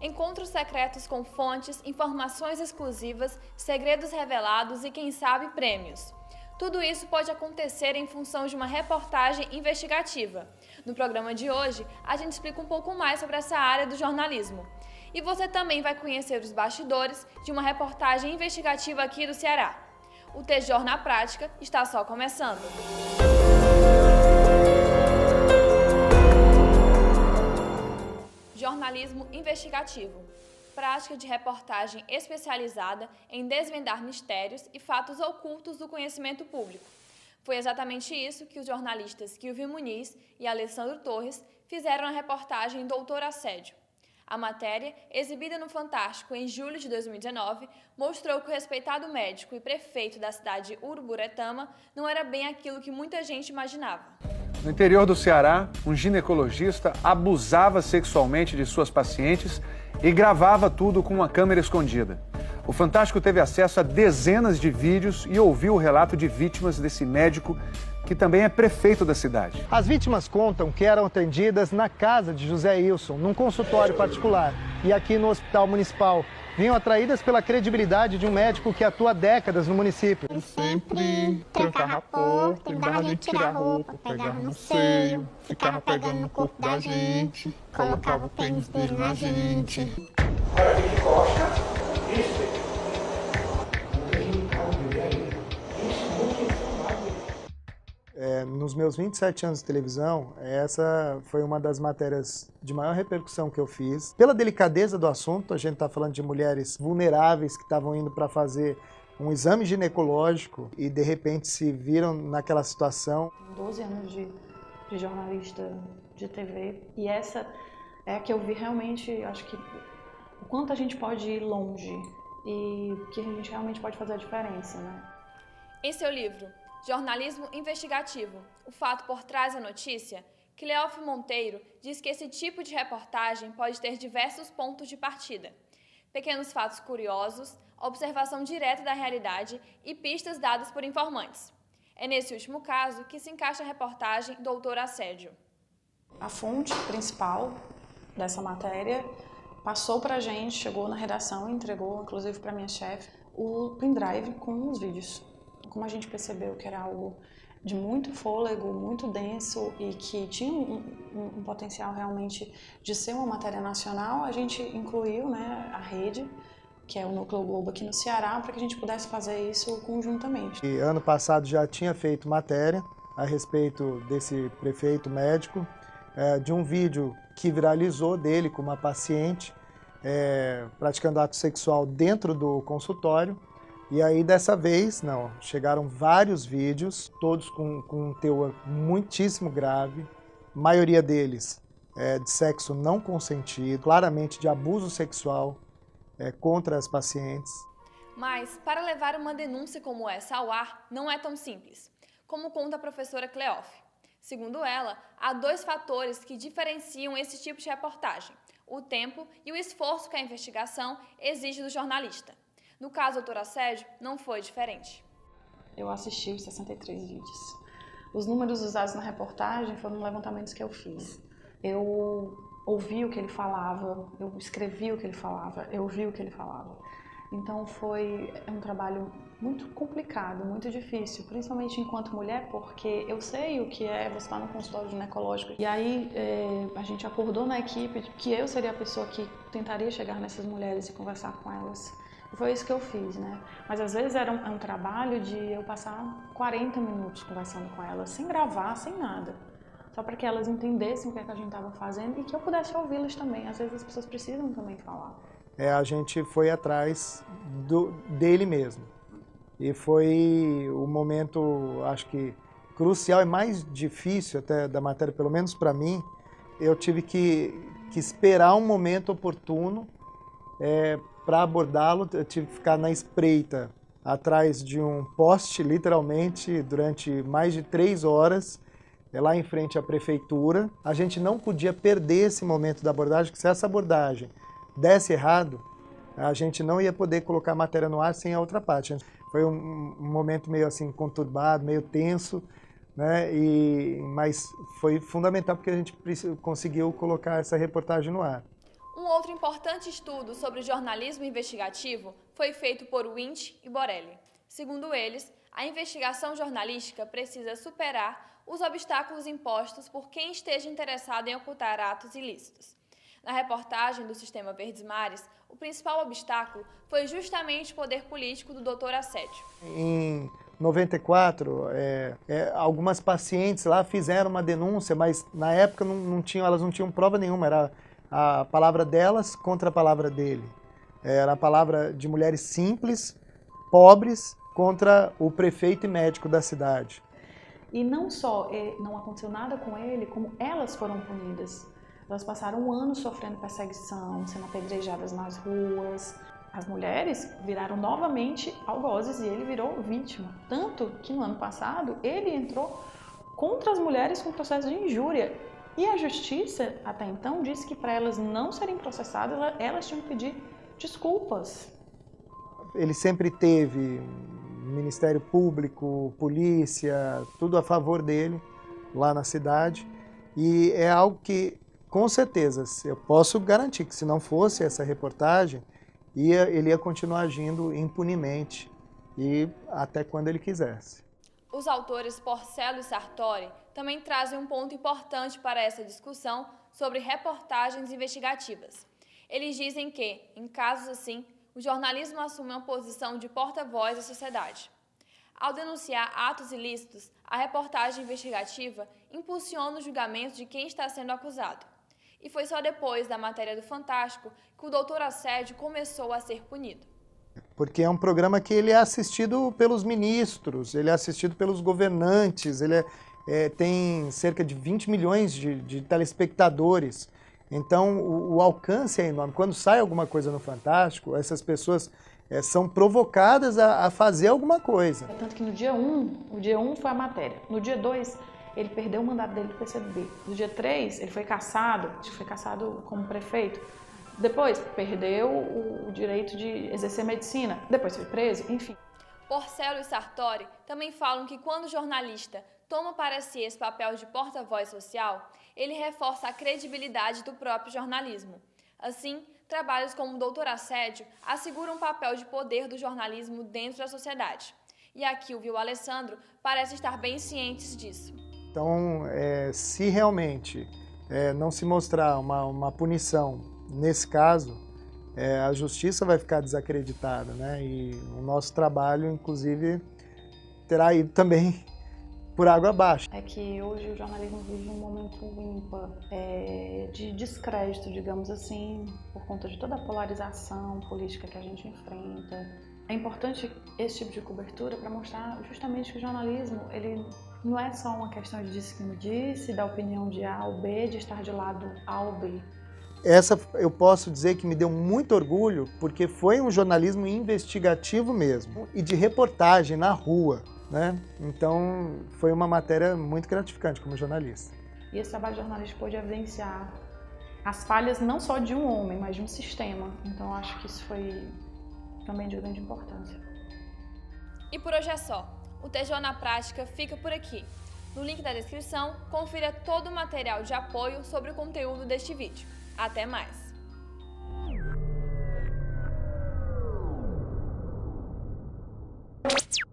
Encontros secretos com fontes, informações exclusivas, segredos revelados e, quem sabe, prêmios. Tudo isso pode acontecer em função de uma reportagem investigativa. No programa de hoje, a gente explica um pouco mais sobre essa área do jornalismo. E você também vai conhecer os bastidores de uma reportagem investigativa aqui do Ceará. O TJ na Prática está só começando. Jornalismo investigativo. Prática de reportagem especializada em desvendar mistérios e fatos ocultos do conhecimento público. Foi exatamente isso que os jornalistas Kilvio Muniz e Alessandro Torres fizeram na reportagem Doutor Assédio. A matéria, exibida no Fantástico em julho de 2019, mostrou que o respeitado médico e prefeito da cidade de Uruburetama não era bem aquilo que muita gente imaginava. No interior do Ceará, um ginecologista abusava sexualmente de suas pacientes e gravava tudo com uma câmera escondida. O Fantástico teve acesso a dezenas de vídeos e ouviu o relato de vítimas desse médico, que também é prefeito da cidade. As vítimas contam que eram atendidas na casa de José Ilson, num consultório particular, e aqui no Hospital Municipal. Vinham atraídas pela credibilidade de um médico que atua há décadas no município. Ele sempre trancava a porta, mandava a gente tirar a roupa, pegava no seio, ficava pegando no corpo da gente, colocava o pênis dele na gente. Nos meus 27 anos de televisão, essa foi uma das matérias de maior repercussão que eu fiz. Pela delicadeza do assunto, a gente está falando de mulheres vulneráveis que estavam indo para fazer um exame ginecológico e de repente se viram naquela situação. 12 anos de jornalista de TV, e essa é a que eu vi realmente, acho que o quanto a gente pode ir longe e que a gente realmente pode fazer a diferença, né? Em seu livro Jornalismo Investigativo, o fato por trás da notícia, Cleófilo Monteiro diz que esse tipo de reportagem pode ter diversos pontos de partida. Pequenos fatos curiosos, observação direta da realidade e pistas dadas por informantes. É nesse último caso que se encaixa a reportagem Doutor Assédio. A fonte principal dessa matéria passou para a gente, chegou na redação e entregou, inclusive para minha chefe, o pendrive com os vídeos. Como a gente percebeu que era algo de muito fôlego, muito denso e que tinha um potencial realmente de ser uma matéria nacional, a gente incluiu, né, a rede, que é o Núcleo Globo aqui no Ceará, para que a gente pudesse fazer isso conjuntamente. E ano passado já tinha feito matéria a respeito desse prefeito médico, de um vídeo que viralizou dele com uma paciente praticando ato sexual dentro do consultório. E aí, dessa vez, não, chegaram vários vídeos, todos com um teor muitíssimo grave, a maioria deles de sexo não consentido, claramente de abuso sexual contra as pacientes. Mas, para levar uma denúncia como essa ao ar, não é tão simples, como conta a professora Cleófilo. Segundo ela, há dois fatores que diferenciam esse tipo de reportagem: o tempo e o esforço que a investigação exige do jornalista. No caso do Doutor Assédio, não foi diferente. Eu assisti os 63 vídeos. Os números usados na reportagem foram levantamentos que eu fiz. Eu ouvi o que ele falava, eu escrevi o que ele falava, eu vi o que ele falava. Então foi um trabalho muito complicado, muito difícil, principalmente enquanto mulher, porque eu sei o que é você estar no consultório ginecológico. E aí a gente acordou na equipe que eu seria a pessoa que tentaria chegar nessas mulheres e conversar com elas. E foi isso que eu fiz, né? Mas às vezes era um trabalho de eu passar 40 minutos conversando com elas, sem gravar, sem nada. Só para que elas entendessem o que é que a gente estava fazendo e que eu pudesse ouvi-las também. Às vezes as pessoas precisam também falar. A gente foi atrás dele mesmo. E foi o momento, acho que, crucial e mais difícil até da matéria, pelo menos para mim. Eu tive que esperar um momento oportuno para abordá-lo. Eu tive que ficar na espreita, atrás de um poste, literalmente, durante mais de 3 horas, lá em frente à prefeitura. A gente não podia perder esse momento da abordagem, porque se essa abordagem desse errado, a gente não ia poder colocar a matéria no ar sem a outra parte. Foi um momento meio assim conturbado, meio tenso, né? Mas foi fundamental porque a gente conseguiu colocar essa reportagem no ar. Um outro importante estudo sobre jornalismo investigativo foi feito por Winch e Borelli. Segundo eles, a investigação jornalística precisa superar os obstáculos impostos por quem esteja interessado em ocultar atos ilícitos. Na reportagem do Sistema Verdes Mares, o principal obstáculo foi justamente o poder político do doutor Assédio. Em 94, algumas pacientes lá fizeram uma denúncia, mas na época elas não tinham prova nenhuma, era a palavra delas contra a palavra dele. Era a palavra de mulheres simples, pobres, contra o prefeito e médico da cidade. E não só não aconteceu nada com ele, como elas foram punidas. Elas passaram um ano sofrendo perseguição, sendo apedrejadas nas ruas. As mulheres viraram novamente algozes e ele virou vítima. Tanto que no ano passado ele entrou contra as mulheres com processo de injúria. E a justiça, até então, disse que para elas não serem processadas, elas tinham que pedir desculpas. Ele sempre teve Ministério Público, polícia, tudo a favor dele lá na cidade. E é algo que, com certeza, eu posso garantir que se não fosse essa reportagem, ele ia continuar agindo impunemente e até quando ele quisesse. Os autores Porcelo e Sartori também trazem um ponto importante para essa discussão sobre reportagens investigativas. Eles dizem que, em casos assim, o jornalismo assume uma posição de porta-voz da sociedade. Ao denunciar atos ilícitos, a reportagem investigativa impulsiona o julgamento de quem está sendo acusado. E foi só depois da matéria do Fantástico que o doutor Assédio começou a ser punido. Porque é um programa que ele é assistido pelos ministros, ele é assistido pelos governantes, ele tem cerca de 20 milhões de telespectadores. Então, o alcance é enorme. Quando sai alguma coisa no Fantástico, essas pessoas são provocadas a fazer alguma coisa. Tanto que no dia 1 foi a matéria. No dia 2, ele perdeu o mandato dele do PCdoB. No dia 3, ele foi cassado como prefeito. Depois, perdeu o direito de exercer medicina. Depois foi preso, enfim. Porcelo e Sartori também falam que quando o jornalista toma para si esse papel de porta-voz social, ele reforça a credibilidade do próprio jornalismo. Assim, trabalhos como o doutor Assédio asseguram um papel de poder do jornalismo dentro da sociedade. E a Kilvia e o Alessandro parecem estar bem cientes disso. Então, se realmente não se mostrar uma punição nesse caso, a justiça vai ficar desacreditada, né? E o nosso trabalho, inclusive, terá ido também por água abaixo. É que hoje o jornalismo vive um momento ímpar de descrédito, digamos assim, por conta de toda a polarização política que a gente enfrenta. É importante esse tipo de cobertura para mostrar justamente que o jornalismo, ele não é só uma questão de disse que me disse, da opinião de A ou B, de estar de lado A ou B. Essa eu posso dizer que me deu muito orgulho, porque foi um jornalismo investigativo mesmo, e de reportagem na rua, né? Então foi uma matéria muito gratificante como jornalista. E esse trabalho jornalístico pôde evidenciar as falhas não só de um homem, mas de um sistema. Então acho que isso foi também de grande importância. E por hoje é só. O TJ na Prática fica por aqui. No link da descrição, confira todo o material de apoio sobre o conteúdo deste vídeo. Até mais!